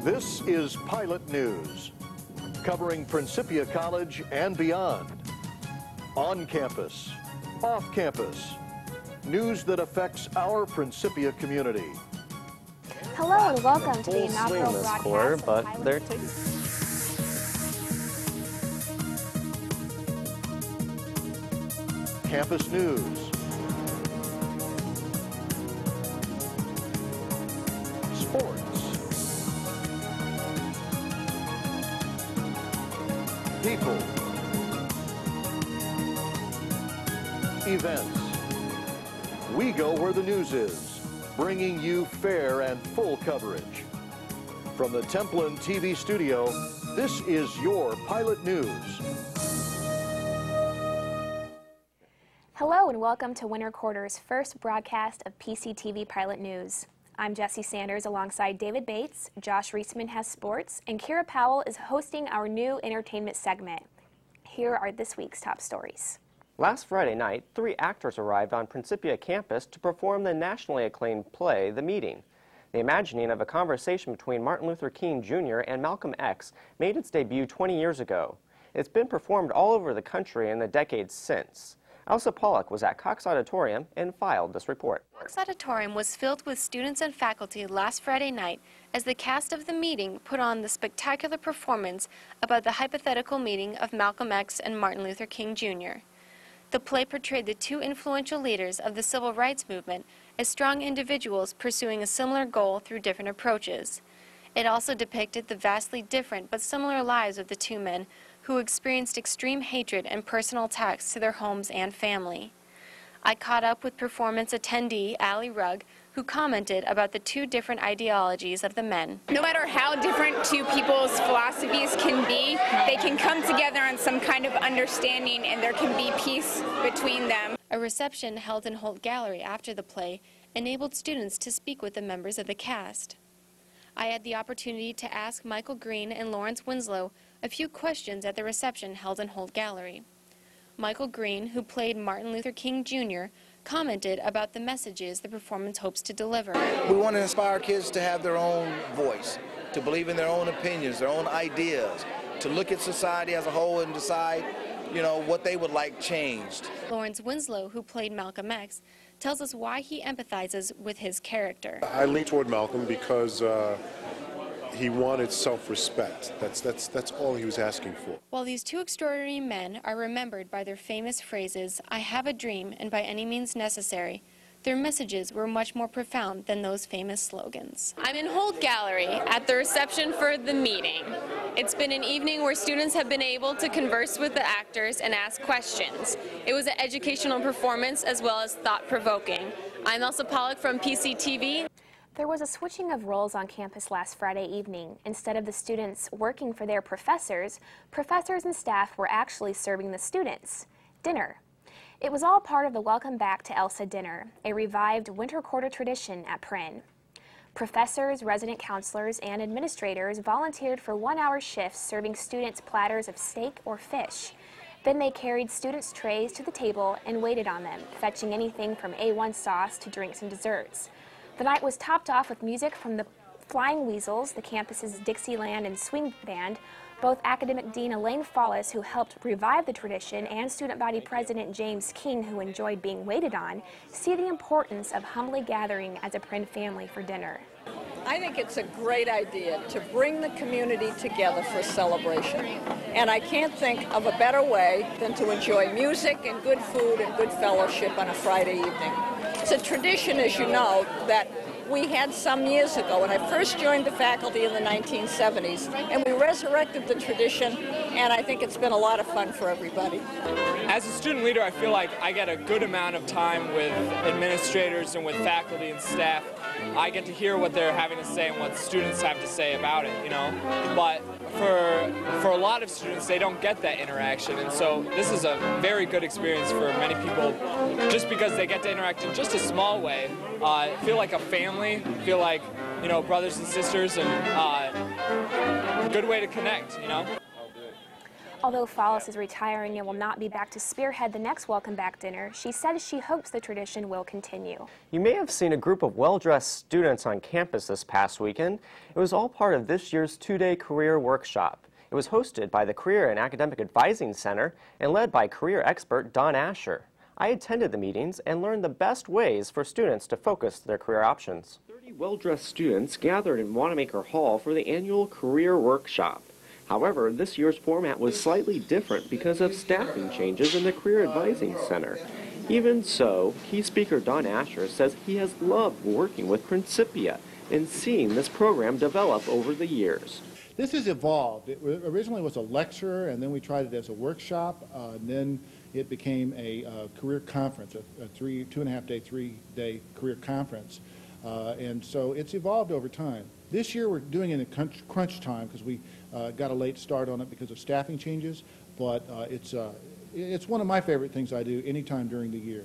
This is Pilot News, covering Principia College and beyond. On campus, off campus, news that affects our Principia community. Hello and welcome to the inaugural broadcast quarter, of but Pilot they're News. Campus news. Sports. People. Events. We go where the news is, bringing you fair and full coverage. From the Templin TV studio, this is your Pilot News. Hello and welcome to Winter Quarter's first broadcast of PCTV Pilot News. I'm Jesse Sanders alongside David Bates, Josh Reisman has sports, and Kira Powell is hosting our new entertainment segment. Here are this week's top stories. Last Friday night, 3 actors arrived on Principia campus to perform the nationally acclaimed play, The Meeting. The imagining of a conversation between Martin Luther King Jr. and Malcolm X made its debut 20 years ago. It's been performed all over the country in the decades since. Elsah Pollock was at Cox Auditorium and filed this report. Cox Auditorium was filled with students and faculty last Friday night as the cast of The Meeting put on the spectacular performance about the hypothetical meeting of Malcolm X and Martin Luther King Jr. The play portrayed the 2 influential leaders of the civil rights movement as strong individuals pursuing a similar goal through different approaches. It also depicted the vastly different but similar lives of the 2 men who experienced extreme hatred and personal attacks to their homes and family. I caught up with performance attendee Allie Rugg, who commented about the 2 different ideologies of the men. No matter how different 2 people's philosophies can be, they can come together on some kind of understanding and there can be peace between them. A reception held in Holt Gallery after the play enabled students to speak with the members of the cast. I had the opportunity to ask Michael Green and Lawrence Winslow a few questions at the reception held in Holt Gallery. Michael Green, who played Martin Luther King Jr., commented about the messages the performance hopes to deliver. We want to inspire kids to have their own voice, to believe in their own opinions, their own ideas, to look at society as a whole and decide, what they would like changed. Lawrence Winslow, who played Malcolm X, tells us why he empathizes with his character. I lean toward Malcolm because he wanted self-respect. That's all he was asking for. While these 2 extraordinary men are remembered by their famous phrases, "I have a dream," and "by any means necessary," their messages were much more profound than those famous slogans. I'm in Holt Gallery at the reception for The Meeting. It's been an evening where students have been able to converse with the actors and ask questions. It was an educational performance as well as thought-provoking. I'm Elsah Pollock from PCTV. There was a switching of roles on campus last Friday evening. Instead of the students working for their professors and staff were actually serving the students dinner. It was all part of the Welcome Back to Elsah dinner, a revived winter quarter tradition at Prin. Professors, resident counselors, and administrators volunteered for 1-hour shifts serving students platters of steak or fish. Then they carried students' trays to the table and waited on them, fetching anything from A1 sauce to drinks and desserts. The night was topped off with music from the Flying Weasels, the campus's Dixieland and Swing Band, both Academic Dean Elaine Follis, who helped revive the tradition, and Student Body President James King, who enjoyed being waited on, see the importance of humbly gathering as a Prin family for dinner. I think it's a great idea to bring the community together for celebration. And I can't think of a better way than to enjoy music and good food and good fellowship on a Friday evening. It's a tradition, as you know, that we had some years ago when I first joined the faculty in the 1970s, and we resurrected the tradition, and I think it's been a lot of fun for everybody. As a student leader, I feel like I get a good amount of time with administrators and with faculty and staff. I get to hear what they're having to say and what students have to say about it, But for a lot of students, they don't get that interaction, and so this is a very good experience for many people just because they get to interact in just a small way, feel like a family, feel like, brothers and sisters, and a good way to connect, Although Follis is retiring and will not be back to spearhead the next welcome back dinner, she says she hopes the tradition will continue. You may have seen a group of well-dressed students on campus this past weekend. It was all part of this year's two-day career workshop. It was hosted by the Career and Academic Advising Center and led by career expert Don Asher. I attended the meetings and learned the best ways for students to focus their career options. 30 well-dressed students gathered in Wanamaker Hall for the annual career workshop. However, this year's format was slightly different because of staffing changes in the Career Advising Center. Even so, key speaker Don Asher says he has loved working with Principia and seeing this program develop over the years. This has evolved. It originally was a lecture, and then we tried it as a workshop, and then it became a career conference, a 3-day career conference. And so it's evolved over time. This year we're doing it in crunch time because we got a late start on it because of staffing changes, but it's one of my favorite things I do anytime during the year.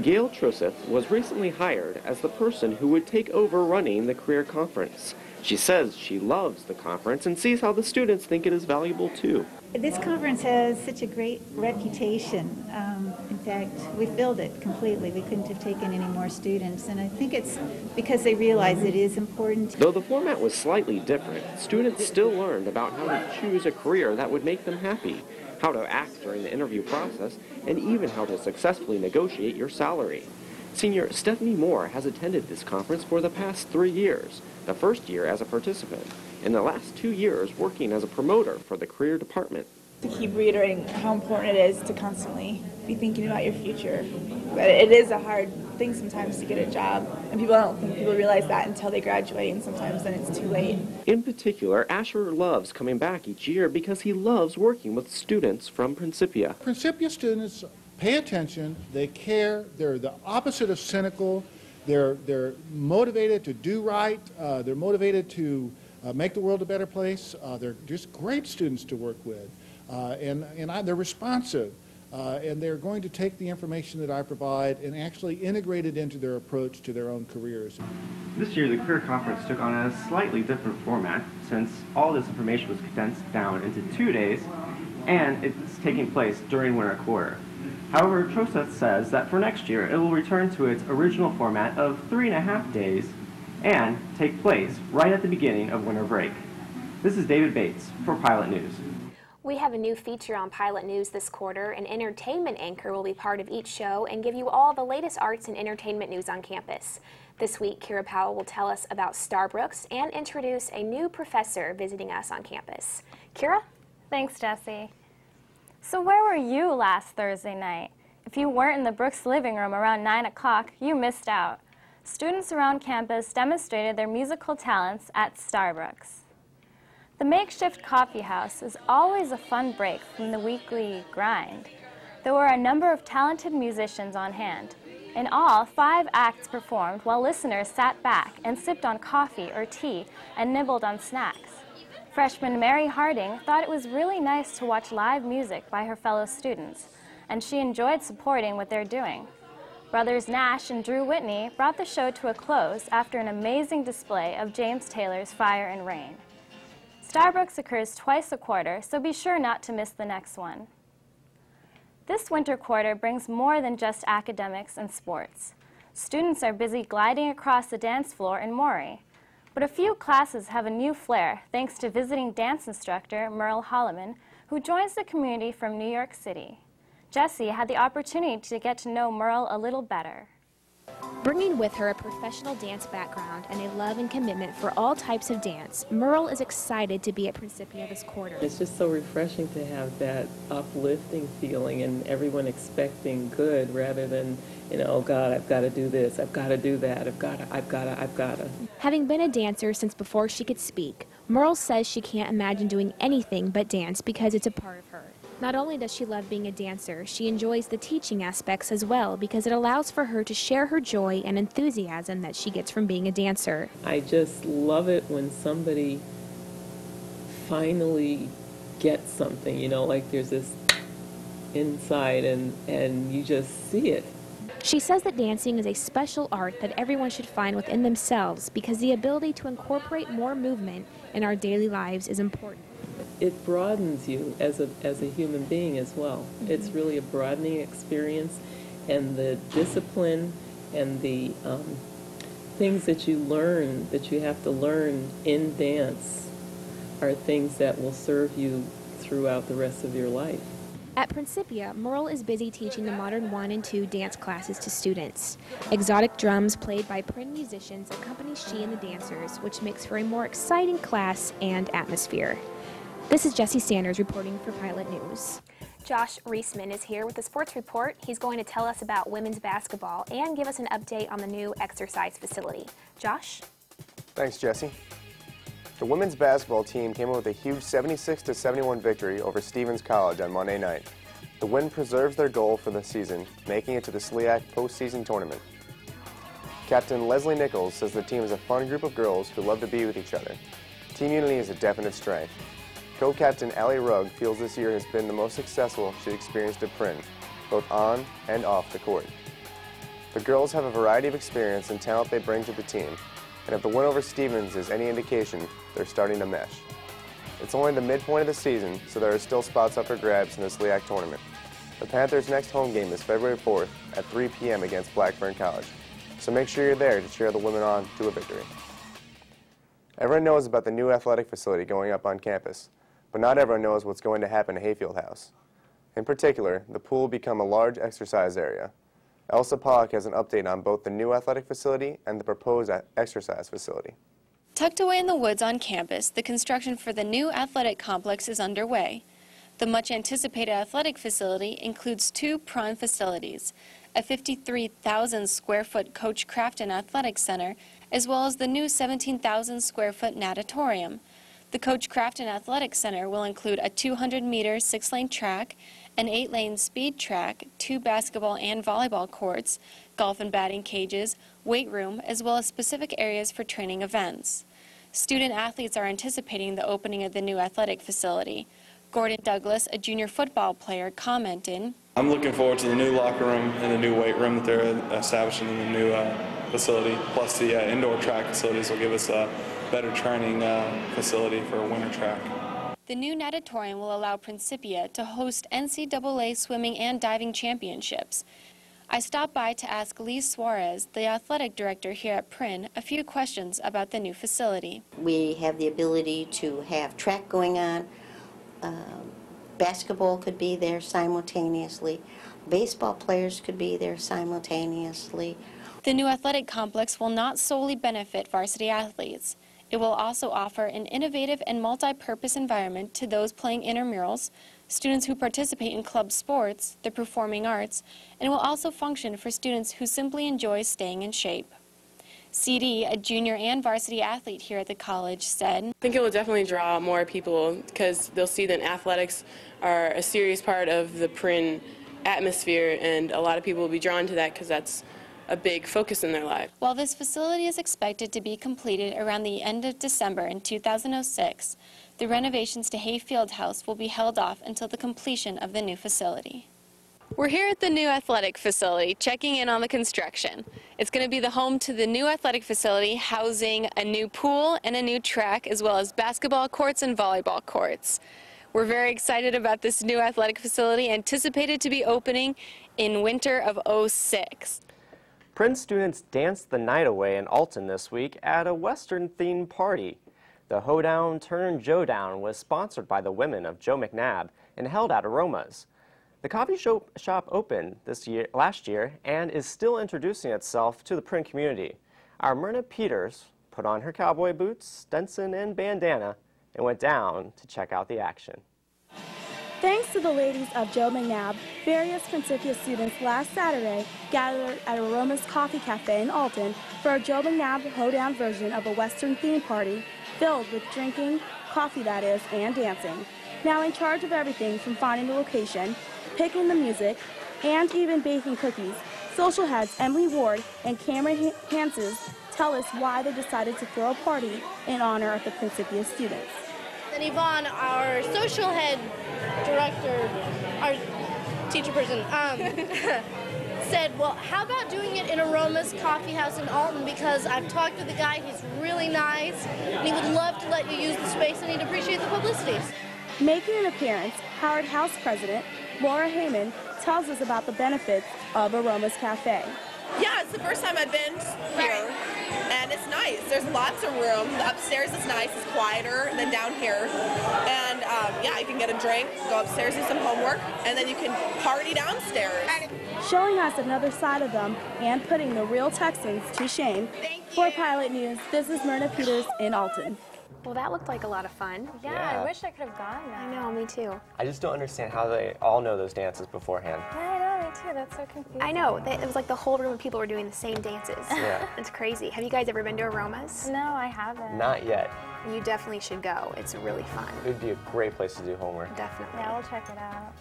Gail Troseth was recently hired as the person who would take over running the career conference. She says she loves the conference and sees how the students think it is valuable too. This conference has such a great reputation. In fact, we filled it completely. We couldn't have taken any more students, and I think it's because they realize it is important. Though the format was slightly different, students still learned about how to choose a career that would make them happy, how to act during the interview process, and even how to successfully negotiate your salary. Senior Stephanie Moore has attended this conference for the past 3 years, the first year as a participant, and the last 2 years working as a promoter for the career department. To keep reiterating how important it is to constantly be thinking about your future. But it is a hard thing sometimes to get a job, and people don't think people realize that until they graduate, and sometimes then it's too late. In particular, Asher loves coming back each year because he loves working with students from Principia. Principia students pay attention, they care, they're the opposite of cynical, they're motivated to do right, they're motivated to make the world a better place. They're just great students to work with, and they're responsive, and they're going to take the information that I provide and actually integrate it into their approach to their own careers. This year, the career conference took on a slightly different format since all this information was condensed down into 2 days, and it's taking place during winter quarter. However, Troseth says that for next year, it will return to its original format of 3.5 days and take place right at the beginning of winter break. This is David Bates for Pilot News. We have a new feature on Pilot News this quarter. An entertainment anchor will be part of each show and give you all the latest arts and entertainment news on campus. This week, Kira Powell will tell us about Starbrooks and introduce a new professor visiting us on campus. Kira? Thanks, Jessie. So where were you last Thursday night? If you weren't in the Brooks living room around 9 o'clock, you missed out. Students around campus demonstrated their musical talents at Starbrooks. The makeshift coffee house is always a fun break from the weekly grind. There were a number of talented musicians on hand. In all, 5 acts performed while listeners sat back and sipped on coffee or tea and nibbled on snacks. Freshman Mary Harding thought it was really nice to watch live music by her fellow students, and she enjoyed supporting what they're doing. Brothers Nash and Drew Whitney brought the show to a close after an amazing display of James Taylor's Fire and Rain. Starbrooks occurs twice a quarter, so be sure not to miss the next one. This winter quarter brings more than just academics and sports. Students are busy gliding across the dance floor in Maury. But a few classes have a new flair thanks to visiting dance instructor Merle Holloman, who joins the community from New York City. Jessie had the opportunity to get to know Merle a little better. Bringing with her a professional dance background and a love and commitment for all types of dance, Merle is excited to be at Principia this quarter. It's just so refreshing to have that uplifting feeling and everyone expecting good rather than, you know, oh God, I've got to do this, I've got to do that, I've got to. Having been a dancer since before she could speak, Merle says she can't imagine doing anything but dance because it's a part of her. Not only does she love being a dancer, she enjoys the teaching aspects as well because it allows for her to share her joy and enthusiasm that she gets from being a dancer. I just love it when somebody finally gets something, you know, like there's this inside and you just see it. She says that dancing is a special art that everyone should find within themselves because the ability to incorporate more movement in our daily lives is important. it broadens you as a human being as well. It's really a broadening experience, and the discipline and the things that you learn, that you have to learn in dance, are things that will serve you throughout the rest of your life. At Principia, Merle is busy teaching the Modern 1 and 2 dance classes to students. Exotic drums played by Prin musicians accompany she and the dancers, which makes for a more exciting class and atmosphere. This is Jesse Sanders reporting for Pilot News. Josh Reisman is here with the sports report. He's going to tell us about women's basketball and give us an update on the new exercise facility. Josh? Thanks, Jesse. The women's basketball team came up with a huge 76-71 victory over Stevens College on Monday night. The win preserves their goal for the season, making it to the SLIAC postseason tournament. Captain Leslie Nichols says the team is a fun group of girls who love to be with each other. Team unity is a definite strength. Co-captain Allie Rugg feels this year has been the most successful she experienced at Prin, both on and off the court. The girls have a variety of experience and talent they bring to the team, and if the win over Stevens is any indication, they're starting to mesh. It's only the midpoint of the season, so there are still spots up for grabs in the SLIAC tournament. The Panthers' next home game is February 4th at 3 p.m. against Blackburn College, so make sure you're there to cheer the women on to a victory. Everyone knows about the new athletic facility going up on campus, but not everyone knows what's going to happen to Hayfield House. In particular, the pool will become a large exercise area. Elsah Pollock has an update on both the new athletic facility and the proposed exercise facility. Tucked away in the woods on campus, the construction for the new athletic complex is underway. The much-anticipated athletic facility includes 2 prime facilities, a 53,000-square-foot Coach Crafton Athletic Center, as well as the new 17,000-square-foot natatorium. The Coach Crafton Athletic Center will include a 200-meter 6-lane track, an 8-lane speed track, 2 basketball and volleyball courts, golf and batting cages, weight room, as well as specific areas for training events. Student athletes are anticipating the opening of the new athletic facility. Gordon Douglas, a junior football player, commented, "I'm looking forward to the new locker room and the new weight room that they're establishing in the new facility, plus the indoor track facilities will give us a better training facility for a winter track." The new natatorium will allow Principia to host NCAA swimming and diving championships. I stopped by to ask Lee Suarez, the athletic director here at Prin, a few questions about the new facility. We have the ability to have track going on. Basketball could be there simultaneously. Baseball players could be there simultaneously. The new athletic complex will not solely benefit varsity athletes. It will also offer an innovative and multi-purpose environment to those playing intramurals, students who participate in club sports, the performing arts, and will also function for students who simply enjoy staying in shape. CD, a junior and varsity athlete here at the college, said, "I think it will definitely draw more people because they'll see that athletics are a serious part of the Prin atmosphere, and a lot of people will be drawn to that because that's a big focus in their life." While this facility is expected to be completed around the end of December in 2006, the renovations to Hayfield House will be held off until the completion of the new facility. We're here at the new athletic facility, checking in on the construction. It's going to be the home to the new athletic facility, housing a new pool and a new track, as well as basketball courts and volleyball courts. We're very excited about this new athletic facility, anticipated to be opening in winter of '06. Prin students danced the night away in Alton this week at a Western-themed party. The Hoedown Turn Joedown was sponsored by the women of Joe McNabb and held at Aroma's. The coffee shop opened last year and is still introducing itself to the Prin community. Our Myrna Peters put on her cowboy boots, Stetson, and bandana and went down to check out the action. Thanks to the ladies of Joe McNabb, various Principia students last Saturday gathered at Aroma's Coffee Cafe in Alton for a Joe McNabb hoedown version of a Western theme party filled with drinking, coffee that is, and dancing. Now in charge of everything from finding the location, picking the music, and even baking cookies, social heads Emily Ward and Cameron Hanses tell us why they decided to throw a party in honor of the Principia students. And Yvonne, our social head director, our teacher person, said, well, how about doing it in Aroma's Coffee House in Alton, because I've talked to the guy, he's really nice, and he would love to let you use the space, and he'd appreciate the publicity. Making an appearance, Howard House President Laura Heyman tells us about the benefits of Aroma's Cafe. Yeah, it's the first time I've been here, and it's nice. There's lots of room. The upstairs is nice, it's quieter than down here. And yeah, you can get a drink, go upstairs, do some homework, and then you can party downstairs. Showing us another side of them and putting the real Texans to shame. For Pilot News, this is Myrna Peters in Alton. Well, that looked like a lot of fun. Yeah, I wish I could have gone there. I know, me too. I just don't understand how they all know those dances beforehand. Yeah, I know, me too. That's so confusing. I know. It was like the whole room of people were doing the same dances. Yeah. It's crazy. Have you guys ever been to Aromas? No, I haven't. Not yet. You definitely should go. It's really fun. It would be a great place to do homework. Definitely. Yeah, we'll check it out.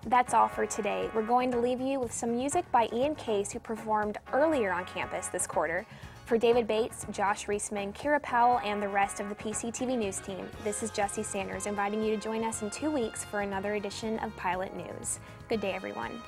That's all for today. We're going to leave you with some music by Ian Case, who performed earlier on campus this quarter. For David Bates, Josh Reisman, Kira Powell, and the rest of the PCTV News team, this is Jessie Sanders inviting you to join us in 2 weeks for another edition of Pilot News. Good day, everyone.